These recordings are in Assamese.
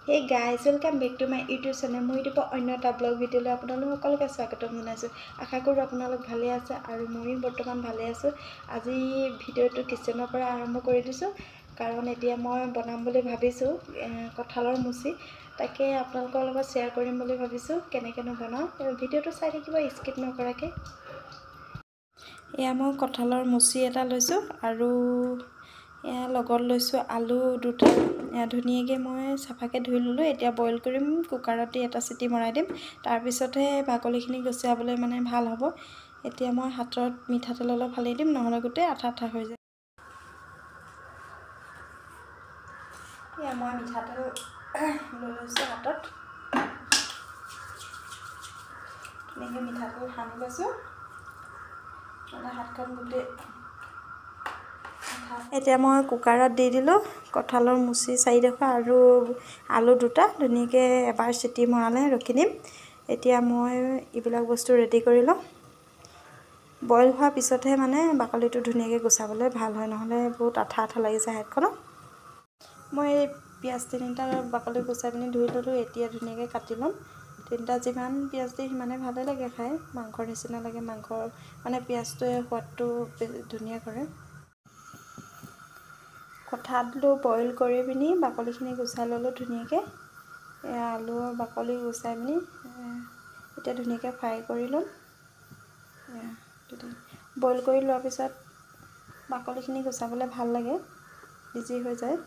Hey guys, welcome back to my YouTube channel. মই দিব অন্য এটা ব্লগ ভিডিঅ'লৈ আপোনালোক সকলোকে স্বাগতম জনাইছোঁ। আশা কৰোঁ আপোনালোক ভালে আছে আৰু মই বৰ্তমান ভালে আছোঁ। আজি ভিডিঅ'টো কিচেনৰ পৰা আৰম্ভ কৰি দিছোঁ কাৰণ এতিয়া মই বনাম বুলি ভাবিছোঁ কঁঠালৰ মুচি। তাকে আপোনালোকৰ লগত শ্বেয়াৰ কৰিম বুলি ভাবিছোঁ কেনেকেনো বনাওঁ। ভিডিঅ'টো চাই থাকিব স্কিপ নকৰাকৈ। এয়া মই কঁঠালৰ মুচি এটা লৈছোঁ আৰু এয়া লগত লৈছোঁ আলু দুটা। ধুনীয়াকৈ মই চাফাকৈ ধুই ল'লোঁ। এতিয়া বইল কৰিম, কুকাৰত দি এটা চিটি মৰাই দিম। তাৰপিছতহে বাকলিখিনি গুচাবলৈ মানে ভাল হ'ব। এতিয়া মই হাতত মিঠাতেল অলপ ঢালি দিম, নহ'লে গোটেই আঠা আঠা হৈ যায়। এয়া মই মিঠাতেল লৈ লৈছোঁ হাতত। ধুনীয়াকৈ মিঠাতেল সানি লৈছোঁ, মানে হাতখন গোটেই। এতিয়া মই কুকাৰত দি দিলোঁ কঁঠালৰ মুচি 4ডোখৰ আৰু আলু দুটা। ধুনীয়াকৈ এবাৰ চিটি মৰালে ৰখি দিম। এতিয়া মই এইবিলাক বস্তু ৰেডি কৰি লওঁ। বইল হোৱাৰ পিছতহে মানে বাকলিটো ধুনীয়াকৈ গুচাবলৈ ভাল হয়, নহ'লে বহুত আঠা আঠা লাগি যায় হাতখনত। মই এই পিঁয়াজ 3টা বাকলি গুচাই পিনি ধুই ল'লোঁ। এতিয়া ধুনীয়াকৈ কাটি ল'ম। 3টা যিমান পিঁয়াজ দিয়ে সিমানে ভালে লাগে খাই, মাংসৰ নিচিনা লাগে। মাংসৰ মানে পিঁয়াজটোৱে সোৱাদটো ধুনীয়া কৰে। কঁঠালটো বইল কৰি পিনি বাকলিখিনি গুচাই ল'লোঁ ধুনীয়াকৈ। আলু বাকলি গুচাই পিনি এতিয়া ধুনীয়াকৈ ফ্ৰাই কৰি ল'ম। বইল কৰি লোৱাৰ পিছত বাকলিখিনি গুচাবলৈ ভাল লাগে, ইজি হৈ যায়।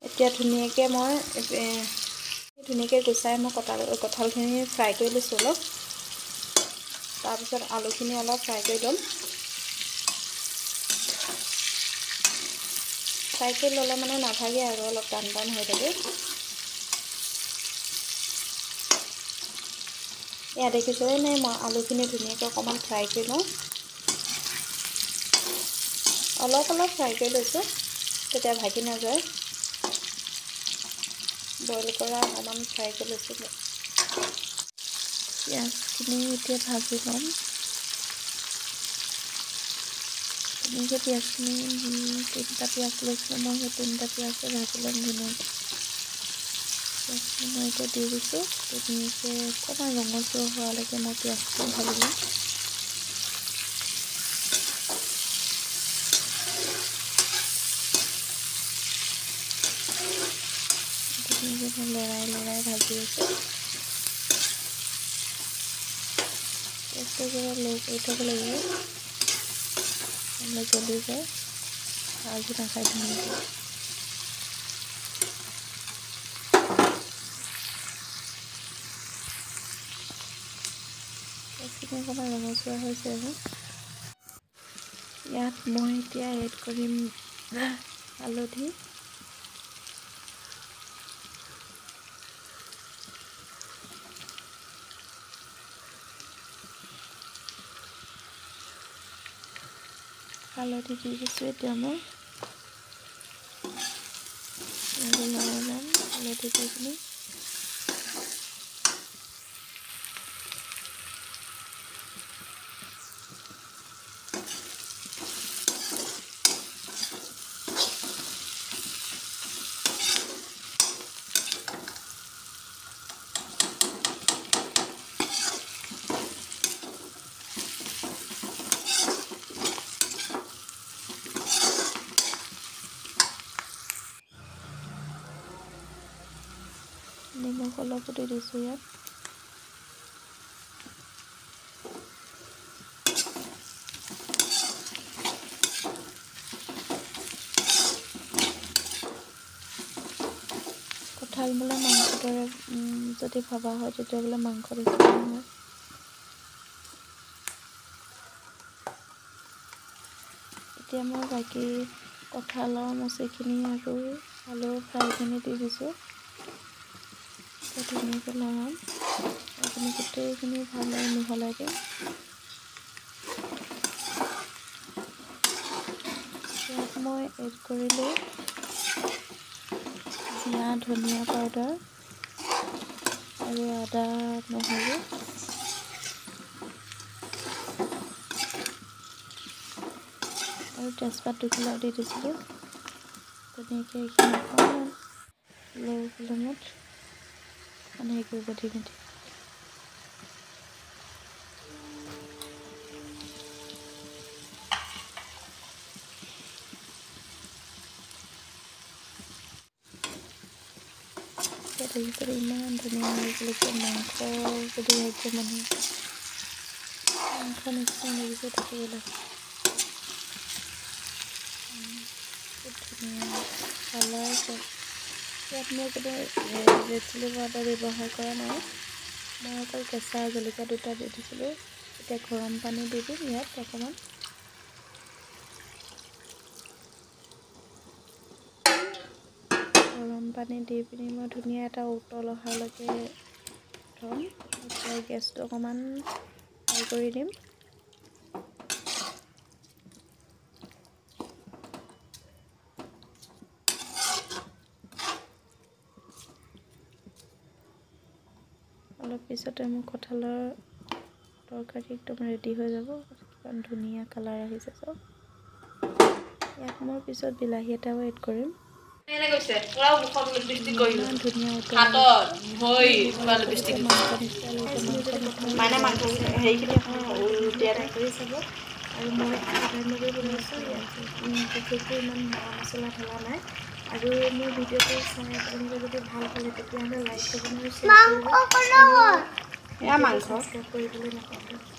এতিয়া ধুনীয়াকৈ মই গুচাই মই কঁঠালখিনি ফ্ৰাই কৰি লৈছোঁ অলপ। তাৰপিছত আলুখিনি অলপ ফ্ৰাই কৰি ল'ম। ফ্ৰাই কৰি ল'লে মানে নাভাগে আৰু অলপ টান টান হৈ থাকে। এয়া দেখিছেনে নাই, মই আলুখিনি ধুনীয়াকৈ অকণমান ফ্ৰাই কৰি লওঁ। অলপ ফ্ৰাই কৰি লৈছোঁ, তেতিয়া ভাগি নাযায়। বইল কৰা অকণমান ফ্ৰাই কৰি লৈছোঁ। পিঁয়াজখিনি এতিয়া ভাজি ল'ম। ধুনীয়াকৈ পিঁয়াজখিনি 3টা পিঁয়াজ লৈছোঁ মই, সেই 3টা পিঁয়াজে ভাজি ল'ম ধুনীয়াকৈ। পিঁয়াজখিনি মই এতিয়া দি দিছোঁ। ধুনীয়াকৈ অকণমান ৰঙচুৱা হোৱালৈকে মই পিঁয়াজখিনি ভাজি ল'ম। ধুনীয়াকৈ লৰাই ভাজি আছোঁ। পিঁয়াজটো ল' কৰি থ'ব লাগিব, নহ'লে জ্বলি যায়, ভাজি নাখায় ধুনীয়াকৈ। পিঁয়াজখিনি অকণমান ৰঙচুৱা হৈছে আৰু ইয়াত মই এতিয়া এড কৰিম হালধি। হালধি দি দিছোঁ। এতিয়া মই লৰাই ল'ম হালধি দি পিনি। নিমখ অলপো দি দিছোঁ ইয়াত। কঁঠাল বোলে মাংসৰ দৰে যদি ভবা হয় তেতিয়া বোলে মাংস নিচিনা হয়। এতিয়া মই বাকী কঁঠালৰ মুচিখিনি আৰু আলু ফ্ৰাইখিনি দি দিছোঁ। ধুনীয়াকৈ লৰাম, এইখিনি গোটেইখিনি ভালদৰে মিহলাই দিম। ইয়াত মই এড কৰিলোঁ জিৰা ধনিয়া পাউডাৰ আৰু আদা নহৰু। আৰু তেজপাত দুখিলা দি দিছিলোঁ তেনেকৈ এইখিনি অকণমান ল' ফ্লেমত মানে হেৰি কৰিব দি মেলি দেখিবলৈ ইমান ধুনীয়া লাগিছে মাংস যদি একদম মানে মাংস নিচিনা লাগিছে দেখিবলৈ খুব ধুনীয়া কালাৰ আছে ইয়াত মই কোনো ৰেড চিলি পাউডাৰ ব্যৱহাৰ কৰা নাই মই অকল কেঁচা জলকীয়া দুটা দি দিছিলোঁ এতিয়া গৰম পানী দি দিম ইয়াত অকণমান গৰম পানী দি পিনি মই ধুনীয়া এটা উতল অহালৈকে থ'ম এতিয়া গেছটো অকণমান হাই কৰি দিম অলপ পিছতে মোৰ কঁঠালৰ তৰকাৰী একদম ৰেডি হৈ যাব কিমান ধুনীয়া কালাৰ আহিছে চব ইয়াত মোৰ পিছত বিলাহী এটাও এড কৰিম ইমান ধুনীয়া কৰি চাব আৰু মই সাধাৰণভাৱে বনাইছোঁ ইয়াত বিশেষকৈ ইমান মা মছলা ঢলা নাই আৰু মোৰ ভিডিঅ'টো চাই আপোনালোকে যদি ভাল পালে তেতিয়াহ'লে লাইক কৰিব আৰু শ্বেয়াৰ কৰিব আৰু ছাবস্ক্ৰাইব কৰিবলৈ নাপাহৰিব